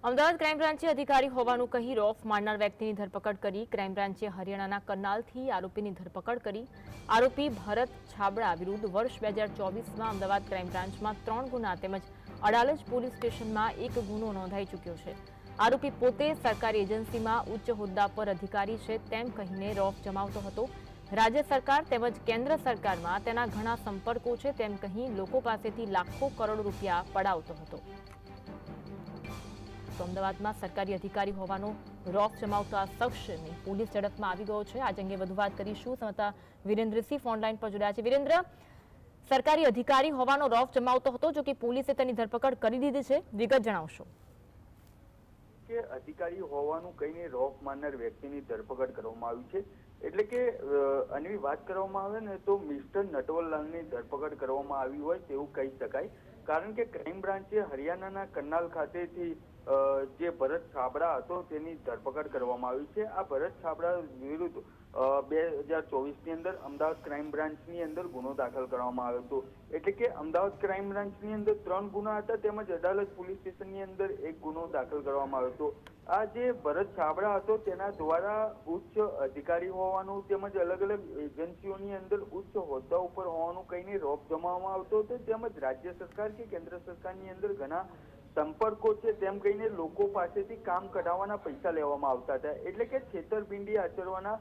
Ahmedabad crime બ્રાન્ચે અધિકારી હોવાનું કહી રોફ મારનાર વ્યક્તિની ધરપકડ કરી। ક્રાઇમ બ્રાન્ચે હરિયાણાના કરનાલથી આરોપીની ધરપકડ કરી। આરોપી ભરત છાબડા વિરુદ્ધ વર્ષ 2024માં અમદાવાદ ક્રાઇમ બ્રાન્ચમાં 3 ગુના તેમજ અડાલજ પોલીસ સ્ટેશનમાં 1 ગુનો નોંધાઈ ચૂક્યો છે। આરોપી પોતે સરકારી એજન્સીમાં ઉચ્ચ હોદ્દા પર અધિકારી છે તેમ કહીને રોફ જમાવતો હતો। રાજ્ય સરકાર તેમજ કેન્દ્ર સરકારમાં તેના ઘણા સંપર્કો છે તેમ કહી લોકો પાસેથી લાખો કરોડ રૂપિયા પડાવતો હતો। અમદાવાદમાં સરકારી અધિકારી હોવાનો રોફ જમાવતો આ શખ્સની પોલીસ ઝડપમાં આવી ગયો છે। આજ અંગે વધુ વાત કરીશું। સંવાદદાતા વિરેન્દ્રસિંહ ફોનલાઈન પર જોડાયા છે। વિરેન્દ્ર, સરકારી અધિકારી હોવાનો રોફ જમાવતો હતો, જો કે પોલીસે તેની ધરપકડ કરી દીધી છે, વિગત જણાવશો? કે અધિકારી હોવાનું કહીને રોફ મારનાર વ્યક્તિની ધરપકડ કરવામાં આવી છે। એટલે કે આની વાત કરવામાં આવે ને તો મિસ્ટર નટવરલાલની ધરપકડ કરવામાં આવી હોય તેવું કહી શકાય। કારણ કે ક્રાઇમ બ્રાન્ચે હરિયાણાના કરનાલ ખાતેથી જે ભરત છાબડા હતો તેની ધરપકડ કરવામાં આવી છે। આ ભરત છાબડા વિરુદ્ધ 2024ની અંદર અમદાવાદ ક્રાઇમ બ્રાન્ચની અંદર ગુનો દાખલ કરવામાં આવ્યો હતો। એટલે કે અમદાવાદ ક્રાઇમ બ્રાન્ચની અંદર 3 ગુના હતા તેમજ અડાલજ પોલીસ સ્ટેશનની અંદર 1 ગુનો દાખલ કરવામાં આવ્યો હતો। આ જે ભરત છાબડા હતો તેના દ્વારા ઉચ્ચ અધિકારી હોવાનું તેમજ અલગ અલગ એજન્સીઓની અંદર ઉચ્ચ હોદ્દા ઉપર હોવાનું કહીને રોફ જમાવવામાં આવતો હતો, તેમજ રાજ્ય સરકાર કે કેન્દ્ર સરકારની અંદર ઘણા સંપર્કો છે તેમ કહીને લોકો પાસેથી કામ કઢાવવાના પૈસા લેવામાં આવતા હતા। એટલે કે છેતરપિંડી આચરવાના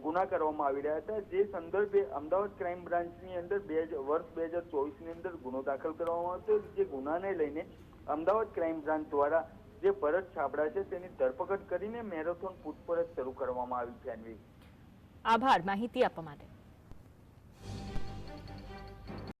ગુના કરવામાં આવી રહ્યા હતા। જે સંદર્ભે અમદાવાદ ક્રાઇમ બ્રાન્ચની અંદર વર્ષ 2024ની અંદર ગુનો દાખલ કરવામાં આવ્યો હતો। જે ગુનાને લઈને અમદાવાદ ક્રાઇમ બ્રાન્ચ દ્વારા જે ભરત છાબડા છે તેની ધરપકડ કરીને મેરેથોન પૂછપરછ શરૂ કરવામાં આવી છે। આભાર માહિતી આપવા માટે।